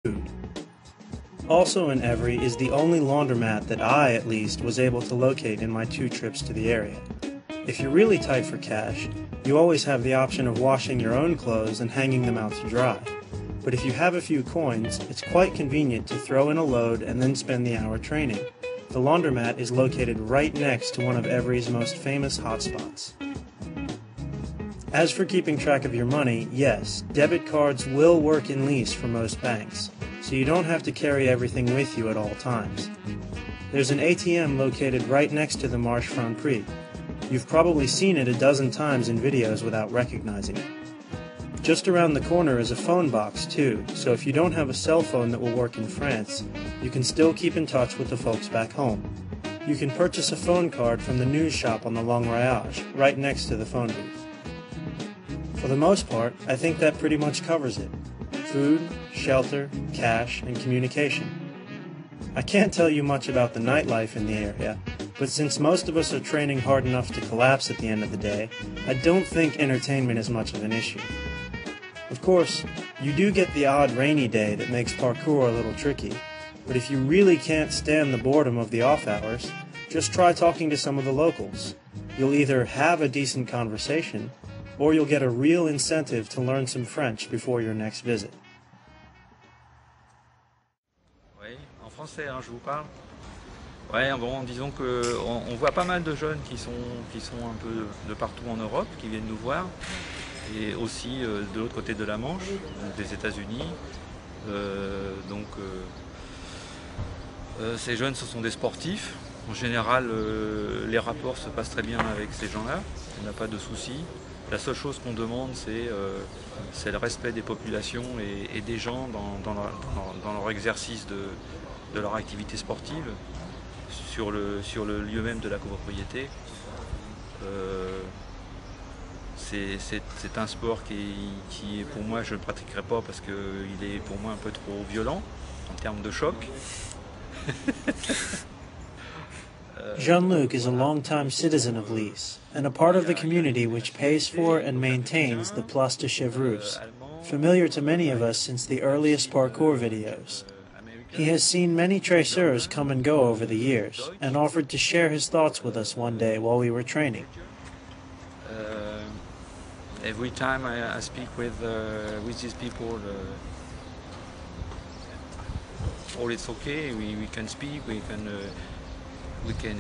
food. Also in Every is the only laundromat that I, at least, was able to locate in my 2 trips to the area. If you're really tight for cash, you always have the option of washing your own clothes and hanging them out to dry. But if you have a few coins, it's quite convenient to throw in a load and then spend the hour training. The laundromat is located right next to one of Every's most famous hotspots. As for keeping track of your money, yes, debit cards will work in Lisses for most banks, so you don't have to carry everything with you at all times. There's an ATM located right next to the Marche Franprix. You've probably seen it a dozen times in videos without recognizing it. Just around the corner is a phone box too, so if you don't have a cell phone that will work in France, you can still keep in touch with the folks back home. You can purchase a phone card from the news shop on the Long Voyage, right next to the phone booth. For the most part, I think that pretty much covers it. Food, shelter, cash, and communication. I can't tell you much about the nightlife in the area, but since most of us are training hard enough to collapse at the end of the day, I don't think entertainment is much of an issue. Of course, you do get the odd rainy day that makes parkour a little tricky, but if you really can't stand the boredom of the off hours, just try talking to some of the locals. You'll either have a decent conversation, or you'll get a real incentive to learn some French before your next visit. Oui, en français, je vous parle. Ouais, bon, disons que on voit pas mal de jeunes qui sont un peu de partout en Europe, qui viennent nous voir, et aussi de l'autre côté de la Manche, donc des États-Unis. Ces jeunes, ce sont des sportifs. En général, les rapports se passent très bien avec ces gens-là. Il n'y a pas de soucis. La seule chose qu'on demande, c'est le respect des populations et des gens dans leur exercice de leur activité sportive sur le lieu même de la copropriété. C'est un sport qui pour moi, je ne le pratiquerai pas parce qu'il est pour moi un peu trop violent en termes de choc. Jean-Luc is a long-time citizen of Lisses, and a part of the community which pays for and maintains the Place de Chevreuse, familiar to many of us since the earliest parkour videos. He has seen many traceururs come and go over the years, and offered to share his thoughts with us one day while we were training. Every time I speak with these people, all it's okay. We can speak. We can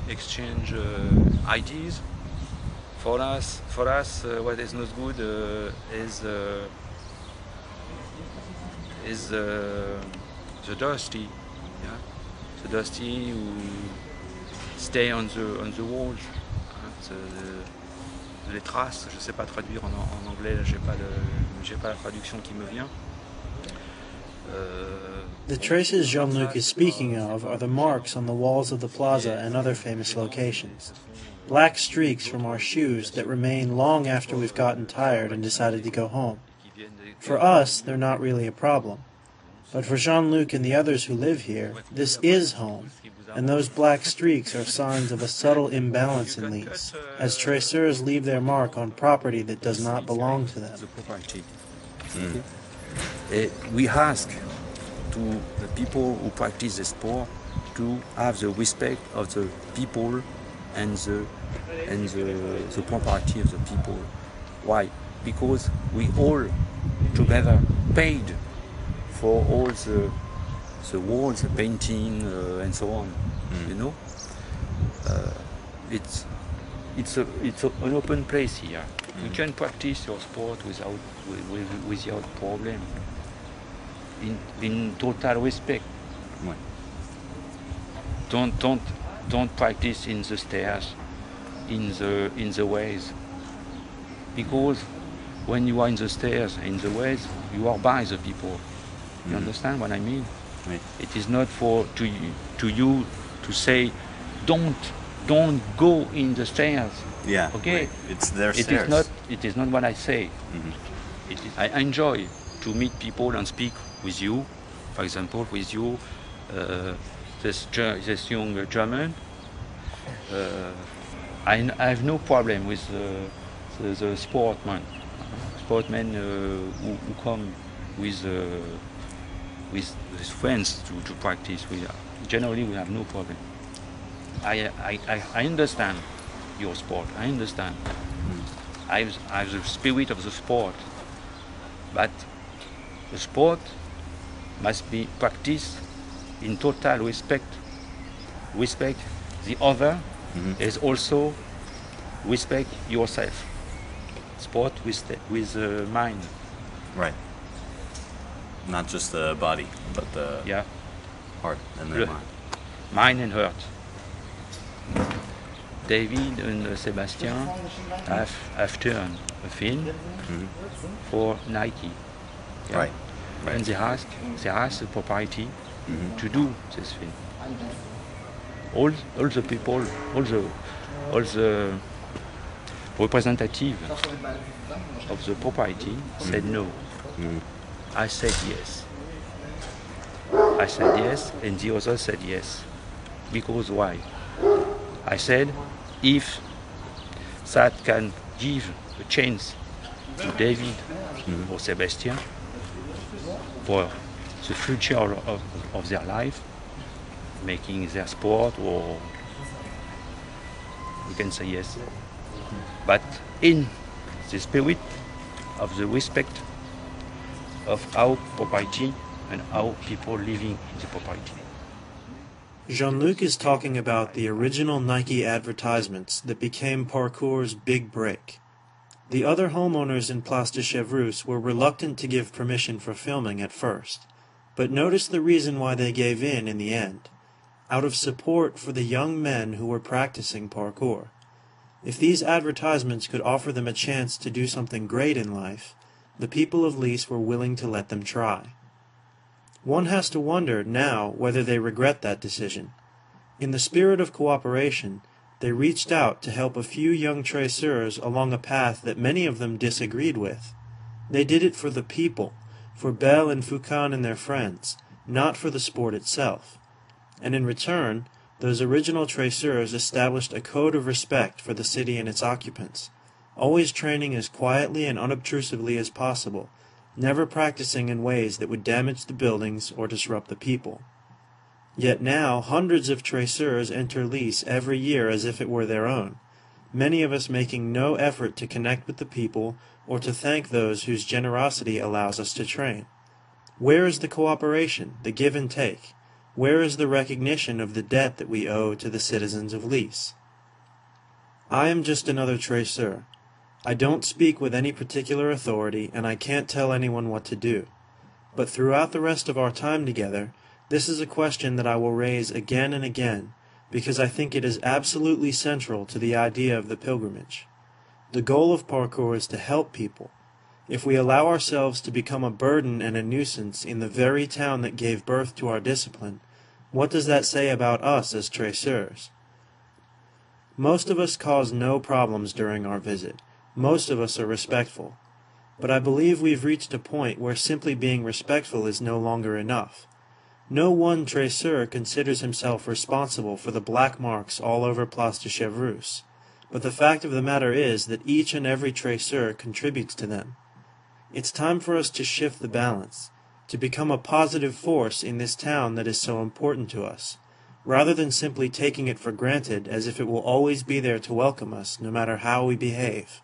exchange ideas. For us, what is not good is the dusty, yeah, the dusty who stay on the walls. Les traces, je ne sais pas traduire en anglais, j'ai pas la traduction qui me vient. The traces Jean-Luc is speaking of are the marks on the walls of the plaza and other famous locations. Black streaks from our shoes that remain long after we've gotten tired and decided to go home. For us, they're not really a problem. But for Jean-Luc and the others who live here, this is home, and those black streaks are signs of a subtle imbalance in Lisses, as traceurs leave their mark on property that does not belong to them. We ask to the people who practice the sport to have the respect of the people and the property of the people. Why? Because we all together paid for all the walls, the painting, and so on. You know, it's an open place here. You can practice your sport without problem. In total respect. Ouais. Don't practice in the stairs, in the ways, because when you are in the stairs, in the ways, you are by the people. You understand what I mean? Oui. It is not to you to say, don't go in the stairs. Yeah. Okay. Right. It's their stairs. It is not what I say. I enjoy to meet people and speak with you. For example, with you, this young German. I have no problem with the sportmen who come with his friends to practice. Generally we have no problem. I understand your sport. I understand. I have the spirit of the sport, but the sport must be practiced in total respect. Respect the other is also respect yourself. Sport with mind. Right. Not just the body, but the heart and the mind. Mind and heart. David and Sebastian have turned a film for Nike. Yeah? Right. And they ask the propriety to do this film. All the people, all the representatives of the propriety said no. I said yes. I said yes, and the others said yes. Because why? I said, if that can give a chance to David or Sebastian for the future of their life, making their sport, or we can say yes. But in the spirit of the respect of our property and our people living in the property. Jean-Luc is talking about the original Nike advertisements that became Parkour's big break. The other homeowners in Place de Chevreuse were reluctant to give permission for filming at first, but notice the reason why they gave in the end. Out of support for the young men who were practicing parkour. If these advertisements could offer them a chance to do something great in life, the people of Lisses were willing to let them try. One has to wonder now whether they regret that decision. In the spirit of cooperation, they reached out to help a few young traceurs along a path that many of them disagreed with. They did it for the people, for Belle and Foucan and their friends, not for the sport itself. And in return, those original traceurs established a code of respect for the city and its occupants, always training as quietly and unobtrusively as possible, never practicing in ways that would damage the buildings or disrupt the people. Yet now hundreds of traceurs enter Lisses every year as if it were their own, many of us making no effort to connect with the people or to thank those whose generosity allows us to train. Where is the cooperation, the give and take? Where is the recognition of the debt that we owe to the citizens of Lisses? I am just another traceur. I don't speak with any particular authority, and I can't tell anyone what to do. But throughout the rest of our time together, this is a question that I will raise again and again, because I think it is absolutely central to the idea of the pilgrimage. The goal of Parkour is to help people. If we allow ourselves to become a burden and a nuisance in the very town that gave birth to our discipline, what does that say about us as traceurs? Most of us cause no problems during our visit. Most of us are respectful. But I believe we've reached a point where simply being respectful is no longer enough. No one traceur considers himself responsible for the black marks all over Place de Chevreuse, but the fact of the matter is that each and every traceur contributes to them. It's time for us to shift the balance, to become a positive force in this town that is so important to us, rather than simply taking it for granted as if it will always be there to welcome us no matter how we behave.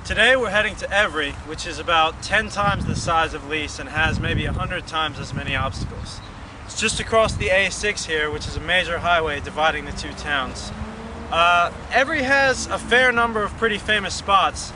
Today we're heading to Évry, which is about 10 times the size of Lisses and has maybe 100 times as many obstacles. It's just across the A6 here, which is a major highway dividing the two towns. Évry has a fair number of pretty famous spots,